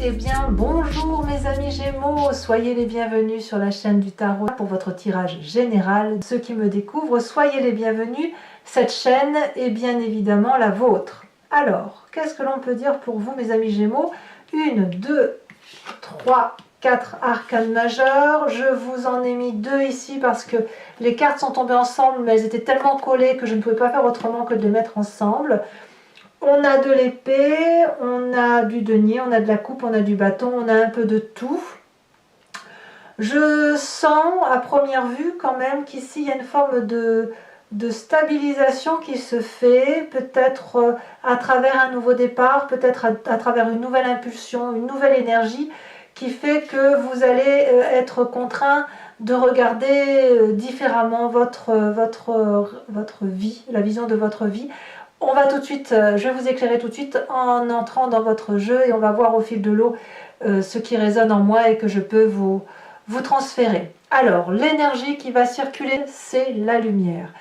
Eh bien, bonjour mes amis Gémeaux, soyez les bienvenus sur la chaîne du Tarot pour votre tirage général. Ceux qui me découvrent, soyez les bienvenus, cette chaîne est bien évidemment la vôtre. Alors, qu'est-ce que l'on peut dire pour vous mes amis Gémeaux? 1, 2, 3, 4 arcanes majeures. Je vous en ai mis 2 ici parce que les cartes sont tombées ensemble, mais elles étaient tellement collées que je ne pouvais pas faire autrement que de les mettre ensemble. On a de l'épée, on a du denier, on a de la coupe, on a du bâton, on a un peu de tout. Je sens à première vue quand même qu'ici il y a une forme de stabilisation qui se fait, peut-être à travers un nouveau départ, peut-être à travers une nouvelle impulsion, une nouvelle énergie qui fait que vous allez être contraint de regarder différemment votre vie, la vision de votre vie. On va tout de suite, je vais vous éclairer tout de suite en entrant dans votre jeu et on va voir au fil de l'eau ce qui résonne en moi et que je peux vous transférer. Alors, l'énergie qui va circuler, c'est la lumière.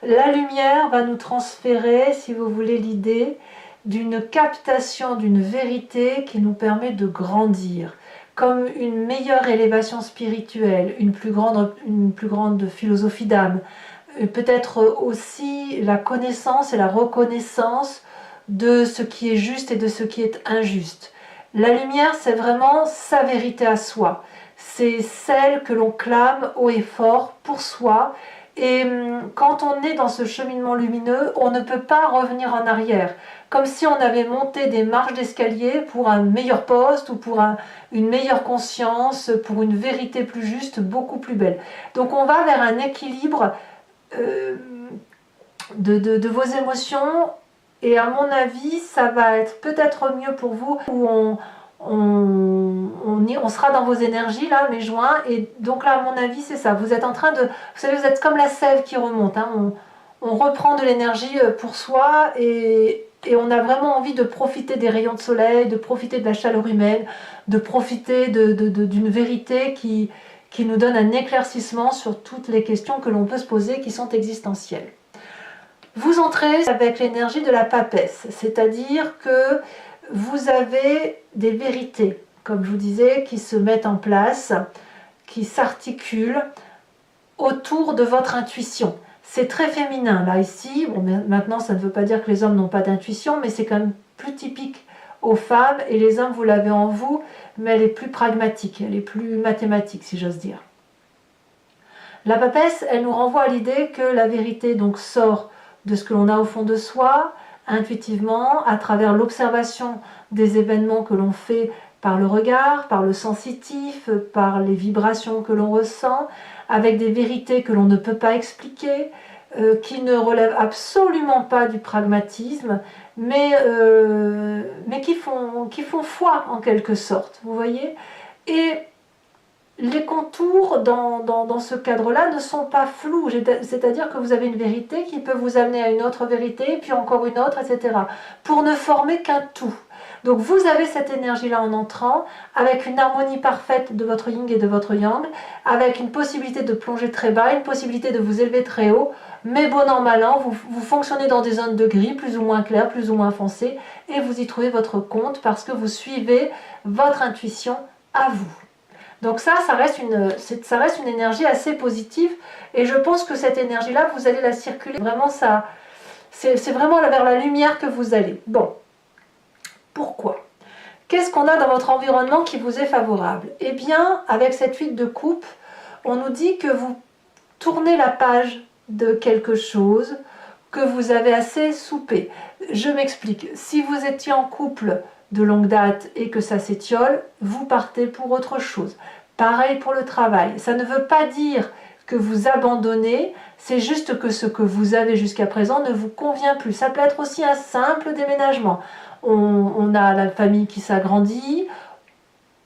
La lumière va nous transférer, si vous voulez, l'idée d'une captation d'une vérité qui nous permet de grandir, comme une meilleure élévation spirituelle, une plus grande philosophie d'âme, peut-être aussi la connaissance et la reconnaissance de ce qui est juste et de ce qui est injuste. La lumière, c'est vraiment sa vérité à soi. C'est celle que l'on clame haut et fort pour soi. Et quand on est dans ce cheminement lumineux, on ne peut pas revenir en arrière. Comme si on avait monté des marches d'escalier pour un meilleur poste ou pour une meilleure conscience, pour une vérité plus juste, beaucoup plus belle. Donc on va vers un équilibre de vos émotions et à mon avis ça va être peut-être mieux pour vous où on sera dans vos énergies là, mai-juin, et donc là à mon avis c'est ça, vous êtes en train de, vous savez, vous êtes comme la sève qui remonte, hein, on reprend de l'énergie pour soi et on a vraiment envie de profiter des rayons de soleil, de profiter de la chaleur humaine, de profiter d'une vérité qui nous donne un éclaircissement sur toutes les questions que l'on peut se poser qui sont existentielles. Vous entrez avec l'énergie de la papesse, c'est-à-dire que vous avez des vérités, comme je vous disais, qui se mettent en place, qui s'articulent autour de votre intuition. C'est très féminin, là, ici. Bon, maintenant, ça ne veut pas dire que les hommes n'ont pas d'intuition, mais c'est quand même plus typique aux femmes, et les hommes, vous l'avez en vous, mais elle est plus pragmatique, elle est plus mathématique, si j'ose dire. La papesse, elle nous renvoie à l'idée que la vérité donc sort de ce que l'on a au fond de soi, intuitivement, à travers l'observation des événements que l'on fait par le regard, par le sensitif, par les vibrations que l'on ressent, avec des vérités que l'on ne peut pas expliquer, qui ne relèvent absolument pas du pragmatisme, mais qui font foi en quelque sorte, vous voyez. Et les contours dans ce cadre-là ne sont pas flous, c'est-à-dire que vous avez une vérité qui peut vous amener à une autre vérité, puis encore une autre, etc., pour ne former qu'un tout. Donc vous avez cette énergie-là en entrant, avec une harmonie parfaite de votre yin et de votre yang, avec une possibilité de plonger très bas, une possibilité de vous élever très haut, mais bon an, mal an, vous fonctionnez dans des zones de gris, plus ou moins claires, plus ou moins foncées, et vous y trouvez votre compte parce que vous suivez votre intuition à vous. Donc ça reste une énergie assez positive, et je pense que cette énergie-là, vous allez la circuler. Vraiment, c'est vraiment vers la lumière que vous allez. Bon, pourquoi? Qu'est-ce qu'on a dans votre environnement qui vous est favorable? Eh bien, avec cette 8 de coupe, on nous dit que vous tournez la page de quelque chose, que vous avez assez soupé. Je m'explique. Si vous étiez en couple de longue date et que ça s'étiole, vous partez pour autre chose. Pareil pour le travail. Ça ne veut pas dire que vous abandonnez, c'est juste que ce que vous avez jusqu'à présent ne vous convient plus. Ça peut être aussi un simple déménagement. On a la famille qui s'agrandit,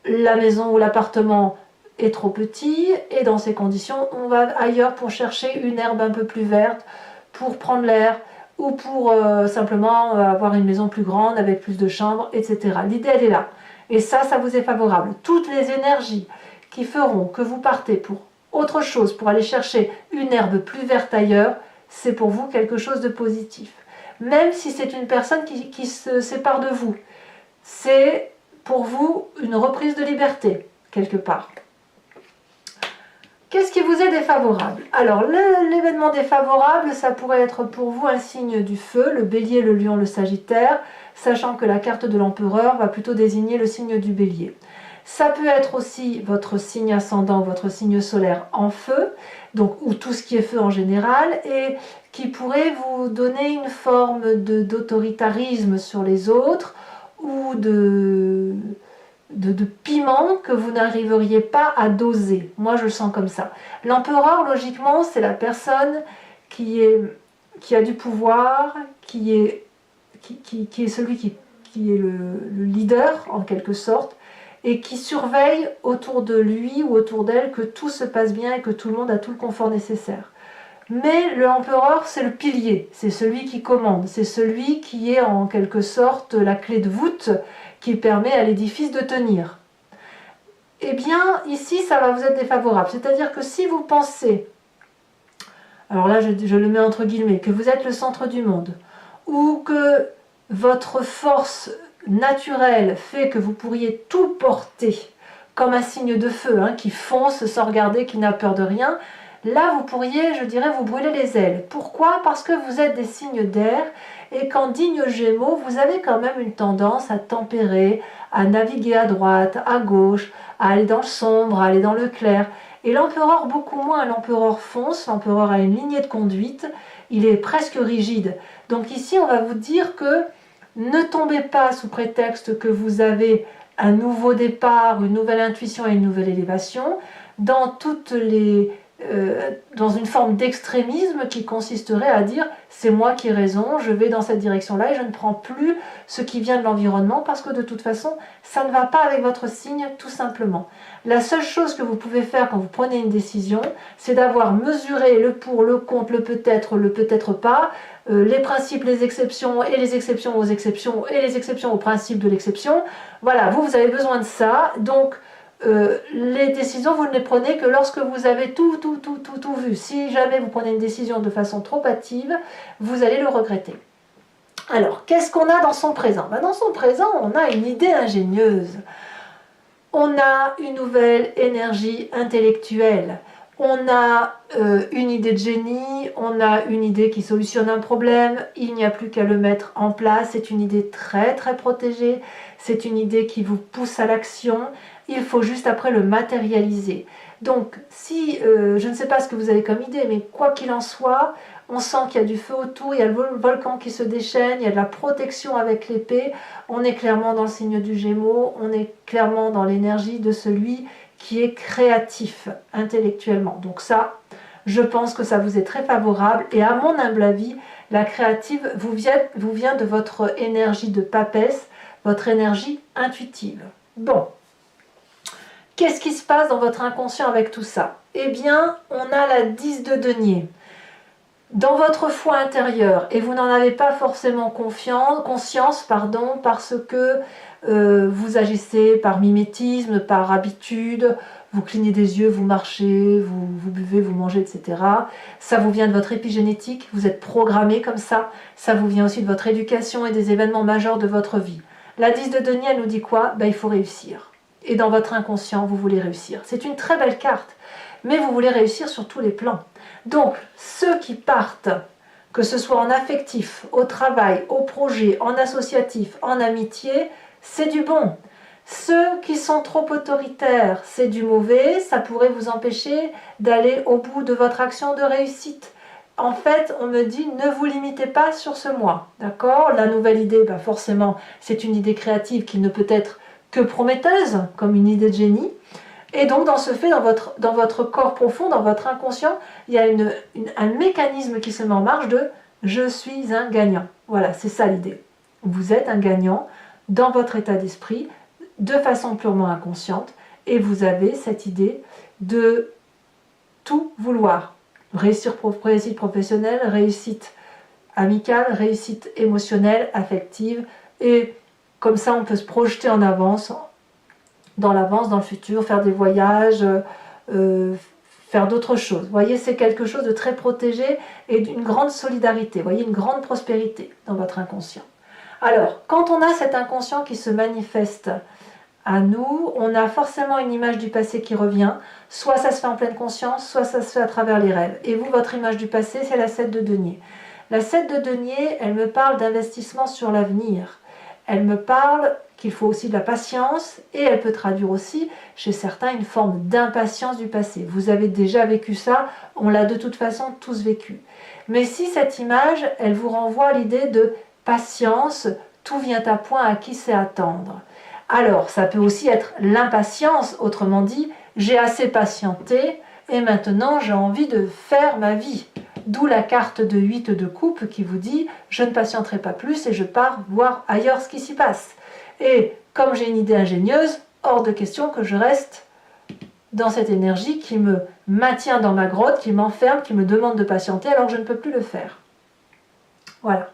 la maison ou l'appartement est trop petit, et dans ces conditions, on va ailleurs pour chercher une herbe un peu plus verte, pour prendre l'air, ou pour simplement avoir une maison plus grande avec plus de chambres, etc. L'idée, elle est là. Et ça vous est favorable. Toutes les énergies qui feront que vous partez pour autre chose, pour aller chercher une herbe plus verte ailleurs, c'est pour vous quelque chose de positif. Même si c'est une personne qui se sépare de vous, c'est pour vous une reprise de liberté, quelque part. Qu'est-ce qui vous est défavorable? Alors, l'événement défavorable, ça pourrait être pour vous un signe du feu, le bélier, le lion, le sagittaire, sachant que la carte de l'empereur va plutôt désigner le signe du bélier. Ça peut être aussi votre signe ascendant, votre signe solaire en feu, donc, ou tout ce qui est feu en général, et qui pourrait vous donner une forme d'autoritarisme sur les autres, ou de piment que vous n'arriveriez pas à doser. Moi, je le sens comme ça. L'empereur, logiquement, c'est la personne qui a du pouvoir, qui est celui qui est le leader, en quelque sorte, et qui surveille autour de lui ou autour d'elle que tout se passe bien et que tout le monde a tout le confort nécessaire. Mais l'empereur, c'est le pilier, c'est celui qui commande, c'est celui qui est en quelque sorte la clé de voûte qui permet à l'édifice de tenir. Eh bien, ici, ça va vous être défavorable. C'est-à-dire que si vous pensez, alors là, je le mets entre guillemets, que vous êtes le centre du monde, ou que votre force naturelle fait que vous pourriez tout porter, comme un signe de feu, qui fonce sans regarder, qui n'a peur de rien, là, vous pourriez, je dirais, vous brûler les ailes. Pourquoi? Parce que vous êtes des signes d'air et qu'en digne Gémeaux, vous avez quand même une tendance à tempérer, à naviguer à droite, à gauche, à aller dans le sombre, à aller dans le clair. Et l'empereur, beaucoup moins. L'empereur fonce, l'empereur a une lignée de conduite, il est presque rigide. Donc ici, on va vous dire que ne tombez pas sous prétexte que vous avez un nouveau départ, une nouvelle intuition et une nouvelle élévation, dans une forme d'extrémisme qui consisterait à dire c'est moi qui ai raison, je vais dans cette direction-là et je ne prends plus ce qui vient de l'environnement parce que de toute façon ça ne va pas avec votre signe tout simplement. La seule chose que vous pouvez faire quand vous prenez une décision, c'est d'avoir mesuré le pour, le contre, le peut-être pas, les principes, les exceptions et les exceptions aux exceptions et les exceptions aux principes de l'exception. Voilà, vous avez besoin de ça, donc les décisions, vous ne les prenez que lorsque vous avez tout vu. Si jamais vous prenez une décision de façon trop hâtive, vous allez le regretter. Alors, qu'est-ce qu'on a dans son présent? Dans son présent, on a une idée ingénieuse. On a une nouvelle énergie intellectuelle. On a une idée de génie, on a une idée qui solutionne un problème, il n'y a plus qu'à le mettre en place. C'est une idée très très protégée, c'est une idée qui vous pousse à l'action. Il faut juste après le matérialiser. Donc, si, je ne sais pas ce que vous avez comme idée, mais quoi qu'il en soit, on sent qu'il y a du feu autour, il y a le volcan qui se déchaîne, il y a de la protection avec l'épée, on est clairement dans le signe du Gémeaux, on est clairement dans l'énergie de celui qui est créatif intellectuellement. Donc ça, je pense que ça vous est très favorable, et à mon humble avis, la créative vous vient de votre énergie de papesse, votre énergie intuitive. Bon. Qu'est-ce qui se passe dans votre inconscient avec tout ça? Eh bien, on a la 10 de denier. Dans votre foi intérieure, et vous n'en avez pas forcément conscience, parce que vous agissez par mimétisme, par habitude, vous clignez des yeux, vous marchez, vous buvez, vous mangez, etc. Ça vous vient de votre épigénétique, vous êtes programmé comme ça vous vient aussi de votre éducation et des événements majeurs de votre vie. La 10 de denier, elle nous dit quoi? Il faut réussir. Et dans votre inconscient, vous voulez réussir. C'est une très belle carte, mais vous voulez réussir sur tous les plans. Donc, ceux qui partent, que ce soit en affectif, au travail, au projet, en associatif, en amitié, c'est du bon. Ceux qui sont trop autoritaires, c'est du mauvais, ça pourrait vous empêcher d'aller au bout de votre action de réussite. En fait, on me dit, ne vous limitez pas sur ce mois, d'accord? La nouvelle idée, forcément, c'est une idée créative qui ne peut être que prometteuse, comme une idée de génie. Et donc, dans ce fait, dans votre corps profond, dans votre inconscient, il y a un mécanisme qui se met en marche de « je suis un gagnant ». Voilà, c'est ça l'idée. Vous êtes un gagnant dans votre état d'esprit, de façon purement inconsciente, et vous avez cette idée de tout vouloir. Réussite professionnelle, réussite amicale, réussite émotionnelle, affective, et comme ça, on peut se projeter en avance, dans le futur, faire des voyages, faire d'autres choses. Vous voyez, c'est quelque chose de très protégé et d'une grande solidarité. Vous voyez, une grande prospérité dans votre inconscient. Alors, quand on a cet inconscient qui se manifeste à nous, on a forcément une image du passé qui revient. Soit ça se fait en pleine conscience, soit ça se fait à travers les rêves. Et vous, votre image du passé, c'est la 7 de denier. La 7 de denier, elle me parle d'investissement sur l'avenir. Elle me parle qu'il faut aussi de la patience et elle peut traduire aussi chez certains une forme d'impatience du passé. Vous avez déjà vécu ça, on l'a de toute façon tous vécu. Mais si cette image, elle vous renvoie à l'idée de patience, tout vient à point, à qui c'est attendre. Alors, ça peut aussi être l'impatience, autrement dit, j'ai assez patienté et maintenant j'ai envie de faire ma vie. D'où la carte de 8 de coupe qui vous dit je ne patienterai pas plus et je pars voir ailleurs ce qui s'y passe. Et comme j'ai une idée ingénieuse, hors de question que je reste dans cette énergie qui me maintient dans ma grotte, qui m'enferme, qui me demande de patienter alors que je ne peux plus le faire. Voilà.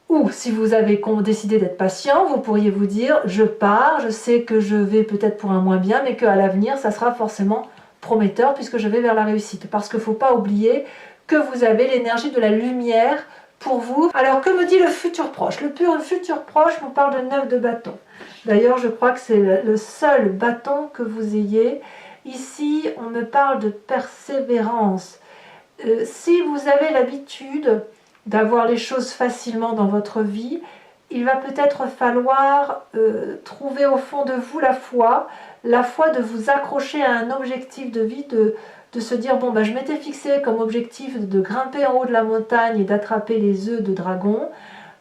Ou si vous avez décidé d'être patient, vous pourriez vous dire je pars, je sais que je vais peut-être pour un moins bien, mais qu'à l'avenir ça sera forcément prometteur puisque je vais vers la réussite. Parce qu'il ne faut pas oublier que vous avez l'énergie de la lumière pour vous. Alors que me dit le futur proche? Le futur proche nous parle de 9 de bâton. D'ailleurs je crois que c'est le seul bâton que vous ayez. Ici on me parle de persévérance. Si vous avez l'habitude d'avoir les choses facilement dans votre vie, il va peut-être falloir trouver au fond de vous la foi de vous accrocher à un objectif de vie, de se dire bon je m'étais fixé comme objectif de grimper en haut de la montagne et d'attraper les œufs de dragon.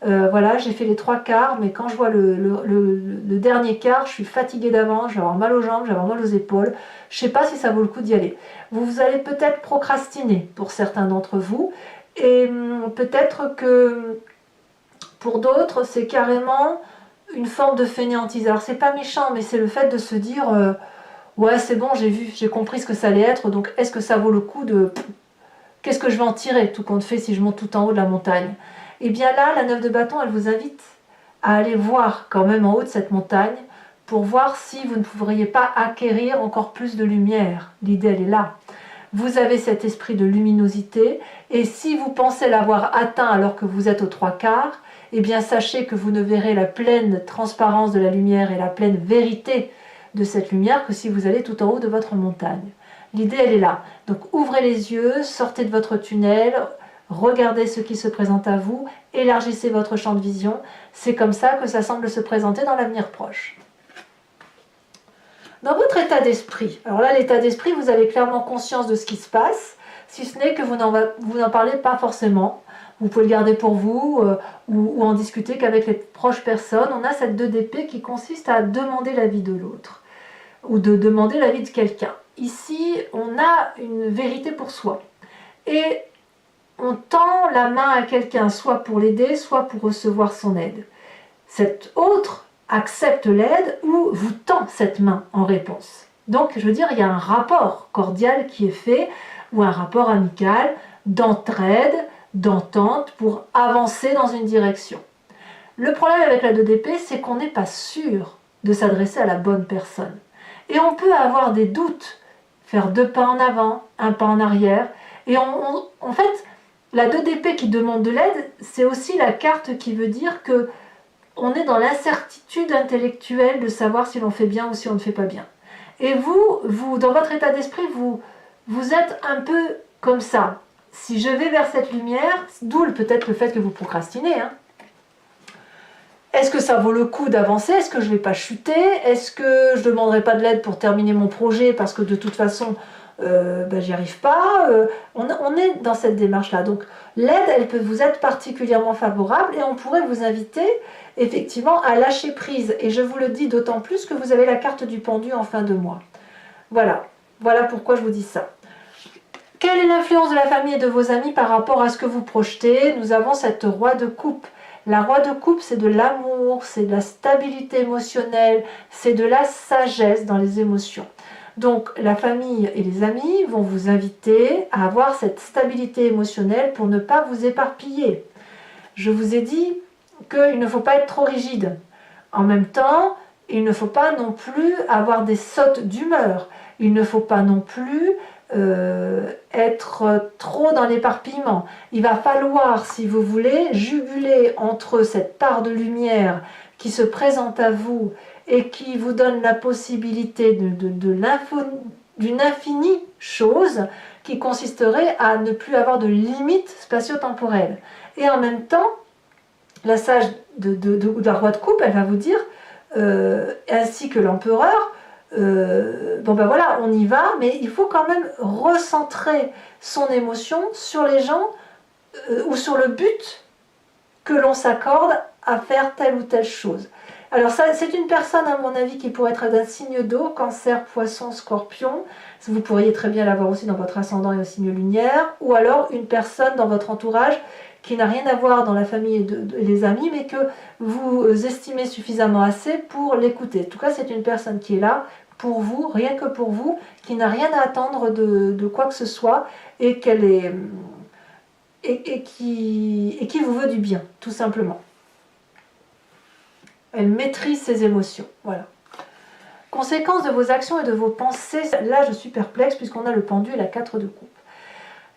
Voilà, j'ai fait les 3/4, mais quand je vois le dernier quart, je suis fatiguée d'avance, je vais avoir mal aux jambes, je vais avoir mal aux épaules. Je ne sais pas si ça vaut le coup d'y aller. Vous allez peut-être procrastiner pour certains d'entre vous, et peut-être que pour d'autres, c'est carrément une forme de fainéantise. Alors c'est pas méchant, mais c'est le fait de se dire ouais c'est bon, j'ai compris ce que ça allait être, donc est-ce que ça vaut le coup de... Qu'est-ce que je vais en tirer, tout compte fait, si je monte tout en haut de la montagne? Et bien là, la 9 de bâton, elle vous invite à aller voir quand même en haut de cette montagne pour voir si vous ne pourriez pas acquérir encore plus de lumière. L'idée, elle est là. Vous avez cet esprit de luminosité et si vous pensez l'avoir atteint alors que vous êtes aux 3/4, eh bien sachez que vous ne verrez la pleine transparence de la lumière et la pleine vérité de cette lumière que si vous allez tout en haut de votre montagne. L'idée, elle est là. Donc ouvrez les yeux, sortez de votre tunnel, regardez ce qui se présente à vous, élargissez votre champ de vision. C'est comme ça que ça semble se présenter dans l'avenir proche. Dans votre état d'esprit, alors là l'état d'esprit, vous avez clairement conscience de ce qui se passe, si ce n'est que vous n'en parlez pas forcément. Vous pouvez le garder pour vous ou en discuter qu'avec les proches personnes. On a cette 2 d'épée qui consiste à demander l'avis de l'autre ou de demander l'avis de quelqu'un. Ici, on a une vérité pour soi et on tend la main à quelqu'un, soit pour l'aider, soit pour recevoir son aide. Cet autre accepte l'aide ou vous tend cette main en réponse. Donc, je veux dire, il y a un rapport cordial qui est fait, ou un rapport amical, d'entraide, d'entente pour avancer dans une direction. Le problème avec la 2 d'épée, c'est qu'on n'est pas sûr de s'adresser à la bonne personne. Et on peut avoir des doutes, faire 2 pas en avant, 1 pas en arrière. Et en fait, la 2 d'épée qui demande de l'aide, c'est aussi la carte qui veut dire que on est dans l'incertitude intellectuelle de savoir si l'on fait bien ou si on ne fait pas bien. Et vous dans votre état d'esprit, vous êtes un peu comme ça. Si je vais vers cette lumière, d'où peut-être le fait que vous procrastinez, est-ce que ça vaut le coup d'avancer? Est-ce que je ne vais pas chuter? Est-ce que je ne demanderai pas de l'aide pour terminer mon projet parce que de toute façon, j'y arrive pas? On est dans cette démarche-là. Donc l'aide, elle peut vous être particulièrement favorable et on pourrait vous inviter effectivement à lâcher prise. Et je vous le dis d'autant plus que vous avez la carte du pendu en fin de mois. Voilà pourquoi je vous dis ça. Quelle est l'influence de la famille et de vos amis par rapport à ce que vous projetez? Nous avons cette roi de coupe. La roi de coupe, c'est de l'amour, c'est de la stabilité émotionnelle, c'est de la sagesse dans les émotions. Donc la famille et les amis vont vous inviter à avoir cette stabilité émotionnelle pour ne pas vous éparpiller. Je vous ai dit qu'il ne faut pas être trop rigide. En même temps, il ne faut pas non plus avoir des sautes d'humeur. Il ne faut pas non plus être trop dans l'éparpillement. Il va falloir, si vous voulez, juguler entre cette part de lumière qui se présente à vous et qui vous donne la possibilité d'une infinie chose qui consisterait à ne plus avoir de limites spatio-temporelles. Et en même temps, la sage de la roi de coupe, elle va vous dire, ainsi que l'empereur, bon ben voilà, on y va, mais il faut quand même recentrer son émotion sur les gens ou sur le but que l'on s'accorde à faire telle ou telle chose. Alors ça, c'est une personne, à mon avis, qui pourrait être d'un signe d'eau, cancer, poisson, scorpion. Vous pourriez très bien l'avoir aussi dans votre ascendant et au signe lumière, ou alors une personne dans votre entourage qui n'a rien à voir dans la famille et les amis, mais que vous estimez suffisamment assez pour l'écouter. En tout cas, c'est une personne qui est là pour vous, rien que pour vous, qui n'a rien à attendre de quoi que ce soit, et qu'elle est... Et qui vous veut du bien, tout simplement. Elle maîtrise ses émotions. Voilà. Conséquence de vos actions et de vos pensées. Là, je suis perplexe puisqu'on a le pendu et la 4 de coupe.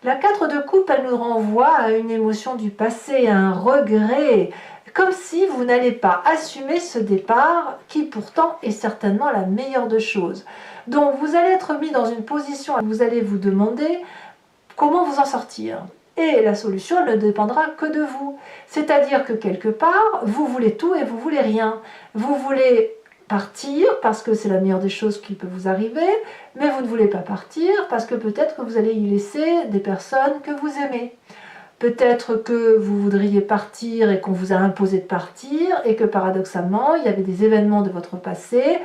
La 4 de coupe, elle nous renvoie à une émotion du passé, à un regret, comme si vous n'allez pas assumer ce départ qui pourtant est certainement la meilleure des choses. Donc vous allez être mis dans une position où vous allez vous demander comment vous en sortir. Et la solution elle ne dépendra que de vous. C'est-à-dire que quelque part, vous voulez tout et vous voulez rien. Vous voulez partir parce que c'est la meilleure des choses qui peut vous arriver, mais vous ne voulez pas partir parce que peut-être que vous allez y laisser des personnes que vous aimez. Peut-être que vous voudriez partir et qu'on vous a imposé de partir et que paradoxalement, il y avait des événements de votre passé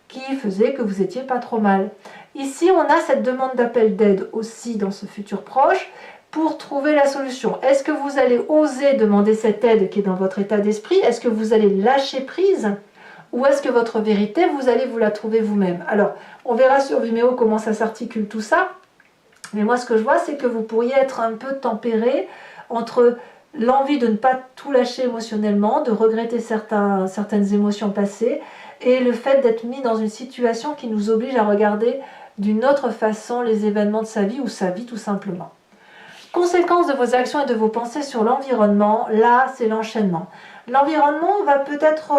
qui faisaient que vous étiez pas trop mal. Ici, on a cette demande d'appel d'aide aussi dans ce futur proche pour trouver la solution. Est-ce que vous allez oser demander cette aide qui est dans votre état d'esprit? Est-ce que vous allez lâcher prise? Ou est-ce que votre vérité, vous allez vous la trouver vous-même? Alors, on verra sur Vimeo comment ça s'articule tout ça. Mais moi, ce que je vois, c'est que vous pourriez être un peu tempéré entre l'envie de ne pas tout lâcher émotionnellement, de regretter certaines émotions passées, et le fait d'être mis dans une situation qui nous oblige à regarder d'une autre façon les événements de sa vie ou sa vie tout simplement. Conséquence de vos actions et de vos pensées sur l'environnement, là, c'est l'enchaînement. L'environnement va peut-être...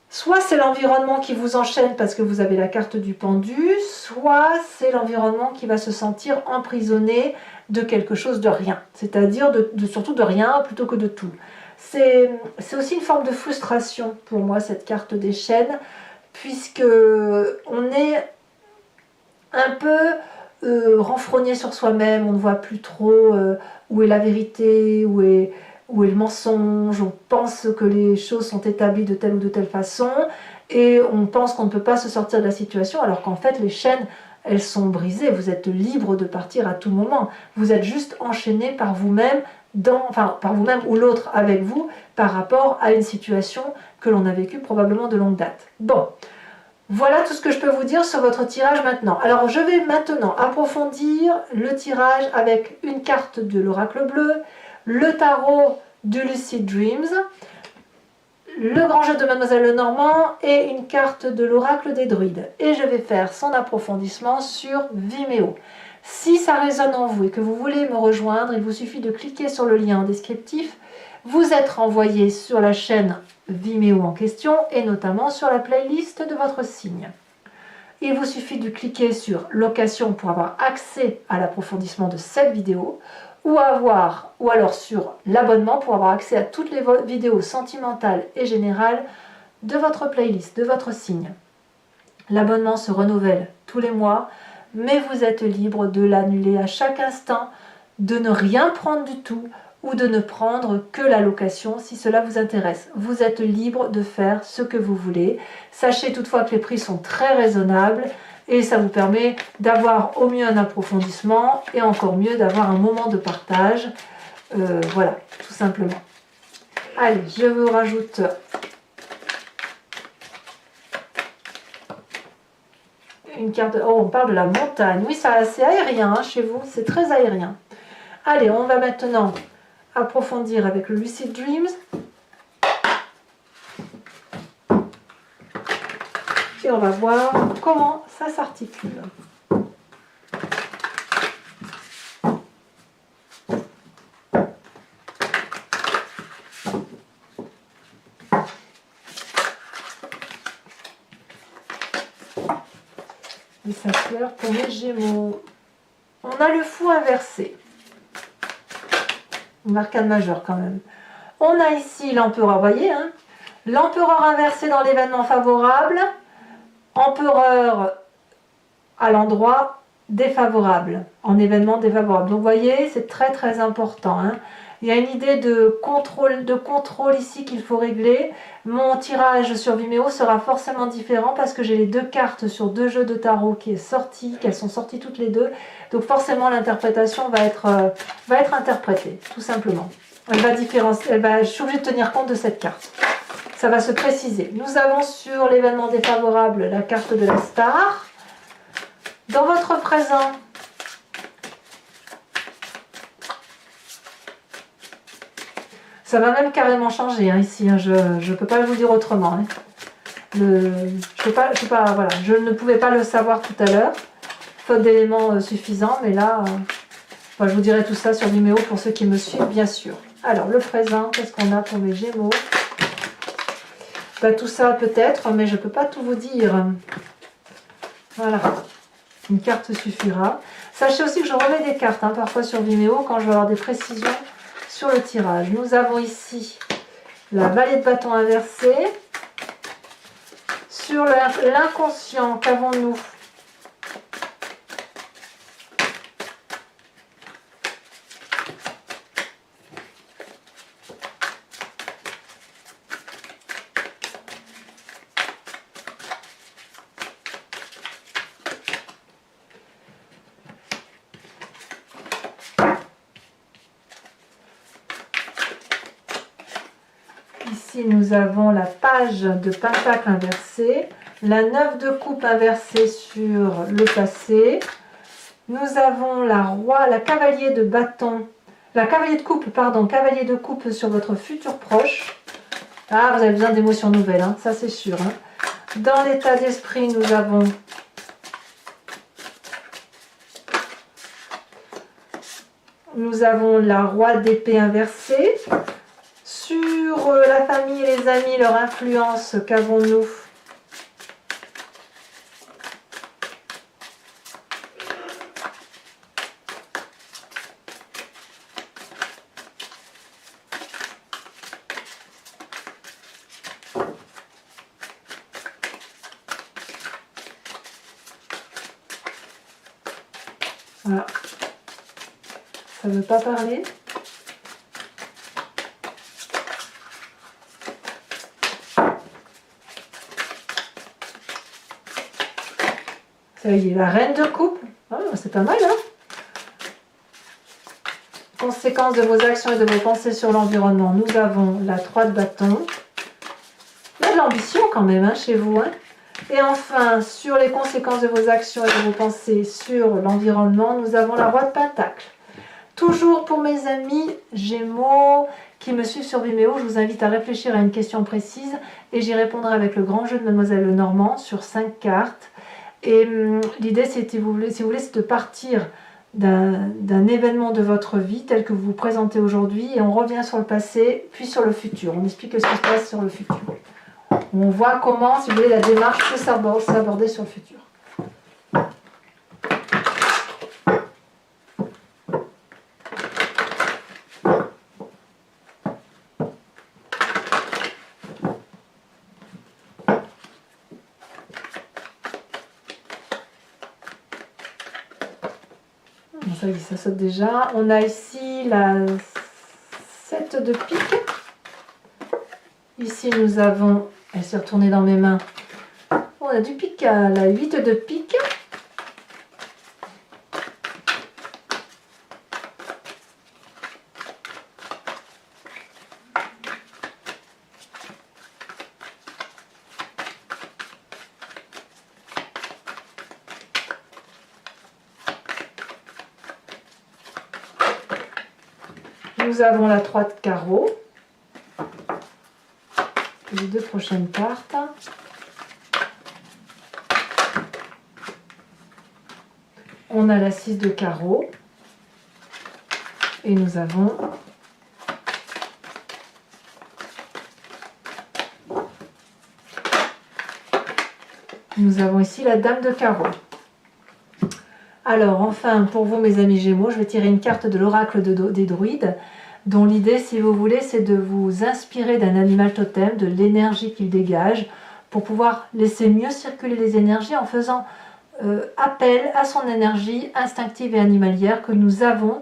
soit c'est l'environnement qui vous enchaîne parce que vous avez la carte du pendu, soit c'est l'environnement qui va se sentir emprisonné de quelque chose de rien, c'est-à-dire surtout de rien plutôt que de tout. C'est aussi une forme de frustration pour moi, cette carte des chaînes, puisque on est un peu renfrogné sur soi-même, on ne voit plus trop où est la vérité, où est le mensonge, on pense que les choses sont établies de telle ou de telle façon, et on pense qu'on ne peut pas se sortir de la situation, alors qu'en fait les chaînes, elles sont brisées, vous êtes libre de partir à tout moment, vous êtes juste enchaîné par vous-même, par vous-même ou l'autre avec vous, par rapport à une situation que l'on a vécue probablement de longue date. Bon, voilà tout ce que je peux vous dire sur votre tirage maintenant. Alors je vais maintenant approfondir le tirage avec une carte de l'oracle bleu, le tarot du Lucid Dreams, le grand jeu de Mademoiselle Lenormand et une carte de l'oracle des druides. Et je vais faire son approfondissement sur Vimeo. Si ça résonne en vous et que vous voulez me rejoindre, il vous suffit de cliquer sur le lien en descriptif. Vous êtes renvoyé sur la chaîne Vimeo en question et notamment sur la playlist de votre signe. Il vous suffit de cliquer sur location pour avoir accès à l'approfondissement de cette vidéo ou alors sur l'abonnement pour avoir accès à toutes les vidéos sentimentales et générales de votre playlist, de votre signe. L'abonnement se renouvelle tous les mois, mais vous êtes libre de l'annuler à chaque instant, de ne rien prendre du tout ou de ne prendre que la location si cela vous intéresse. Vous êtes libre de faire ce que vous voulez. Sachez toutefois que les prix sont très raisonnables et ça vous permet d'avoir au mieux un approfondissement et encore mieux d'avoir un moment de partage. Voilà, tout simplement. Allez, je vous rajoute une carte. Oh, on parle de la montagne. Oui, c'est aérien hein, chez vous, c'est très aérien. Allez, on va maintenant approfondir avec le Lucid Dreams. Et on va voir comment ça s'articule. Et ça pleure pour mes Gémeaux. On a le fou inversé. Une arcane majeure quand même. On a ici l'empereur, voyez, hein, l'empereur inversé dans l'événement favorable, empereur à l'endroit défavorable, en événement défavorable. Donc vous voyez, c'est très très important. Hein. Il y a une idée de contrôle ici qu'il faut régler. Mon tirage sur Vimeo sera forcément différent parce que j'ai les deux cartes sur deux jeux de tarot qui est sorti, qu'elles sont sorties toutes les deux. Donc forcément l'interprétation va être interprétée, tout simplement. Je suis obligée de tenir compte de cette carte. Ça va se préciser. Nous avons sur l'événement défavorable la carte de la star. Dans votre présent, ça va même carrément changer hein, ici. Hein, je ne peux pas vous dire autrement. Hein. Je ne pouvais pas le savoir tout à l'heure, faute d'éléments suffisants. Mais là, je vous dirai tout ça sur Vimeo pour ceux qui me suivent, bien sûr. Alors, le présent, qu'est-ce qu'on a pour mes Gémeaux? Tout ça peut-être, mais je ne peux pas tout vous dire. Voilà. Une carte suffira. Sachez aussi que je remets des cartes hein, parfois sur Vimeo quand je vais avoir des précisions sur le tirage. Nous avons ici la vallée de bâton inversée. Sur l'inconscient, qu'avons-nous? Ici, nous avons la page de pentacle inversée, la 9 de coupe inversée sur le passé. Nous avons la cavalier de bâton, la cavalier de coupe, pardon, cavalier de coupe sur votre futur proche. Ah, vous avez besoin d'émotions nouvelles, hein, ça c'est sûr. Hein. Dans l'état d'esprit, nous avons la roi d'épée inversée. Sur la famille et les amis, leur influence, qu'avons-nous? Voilà. Ça ne veut pas parler. Ça y est, la reine de coupe. Ah, c'est pas mal, hein? Conséquences de vos actions et de vos pensées sur l'environnement. Nous avons la 3 de bâton. Il y a de l'ambition quand même hein, chez vous. Hein? Et enfin, sur les conséquences de vos actions et de vos pensées sur l'environnement, nous avons la roi de pentacle. Toujours pour mes amis Gémeaux qui me suivent sur Vimeo, je vous invite à réfléchir à une question précise et j'y répondrai avec le grand jeu de Mademoiselle Lenormand sur 5 cartes. Et l'idée, si vous voulez, c'est de partir d'un événement de votre vie tel que vous vous présentez aujourd'hui et on revient sur le passé, puis sur le futur. On explique ce qui se passe sur le futur. On voit comment, si vous voulez, la démarche peut s'aborder sur le futur. Ça y est, ça saute déjà. On a ici la 7 de pique. Ici, nous avons, elle s'est retournée dans mes mains. On a du pique à la 8 de pique. Nous avons la 3 de carreau. Les deux prochaines cartes. On a la 6 de carreau. Et nous avons ici la dame de carreau. Alors enfin, pour vous mes amis Gémeaux, je vais tirer une carte de l'oracle des druides, dont l'idée, si vous voulez, c'est de vous inspirer d'un animal totem, de l'énergie qu'il dégage, pour pouvoir laisser mieux circuler les énergies en faisant appel à son énergie instinctive et animalière que nous avons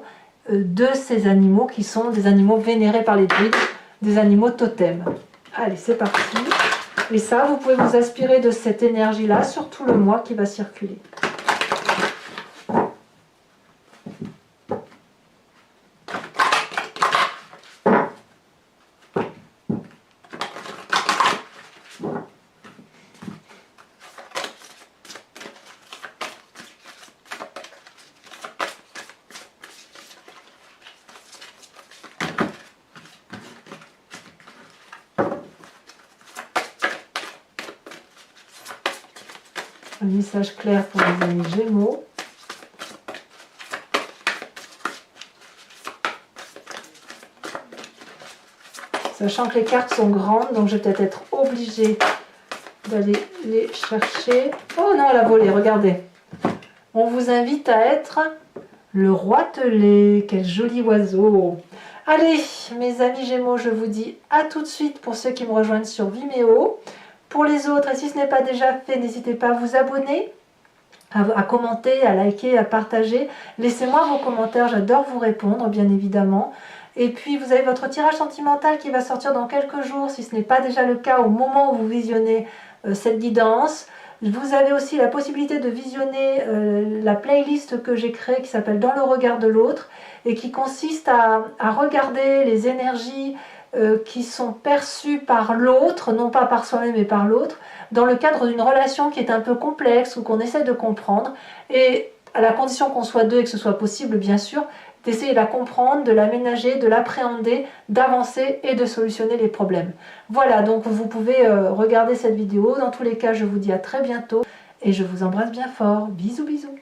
de ces animaux qui sont des animaux vénérés par les druides, des animaux totems. Allez, c'est parti. Et ça, vous pouvez vous inspirer de cette énergie-là sur tout le mois qui va circuler. Un message clair pour les amis Gémeaux. Sachant que les cartes sont grandes, donc je vais peut-être être obligée d'aller les chercher. Oh non, elle a volé, regardez. On vous invite à être le roitelet. Quel joli oiseau. Allez, mes amis Gémeaux, je vous dis à tout de suite pour ceux qui me rejoignent sur Vimeo. Pour les autres, et si ce n'est pas déjà fait, n'hésitez pas à vous abonner, à commenter, à liker, à partager. Laissez-moi vos commentaires, j'adore vous répondre, bien évidemment. Et puis, vous avez votre tirage sentimental qui va sortir dans quelques jours, si ce n'est pas déjà le cas au moment où vous visionnez cette guidance. Vous avez aussi la possibilité de visionner la playlist que j'ai créée qui s'appelle « Dans le regard de l'autre » et qui consiste à regarder les énergies qui sont perçues par l'autre, non pas par soi-même mais par l'autre, dans le cadre d'une relation qui est un peu complexe ou qu'on essaie de comprendre, et à la condition qu'on soit deux et que ce soit possible bien sûr, d'essayer de la comprendre, de l'aménager, de l'appréhender, d'avancer et de solutionner les problèmes. Voilà, donc vous pouvez regarder cette vidéo. Dans tous les cas, je vous dis à très bientôt et je vous embrasse bien fort. Bisous, bisous.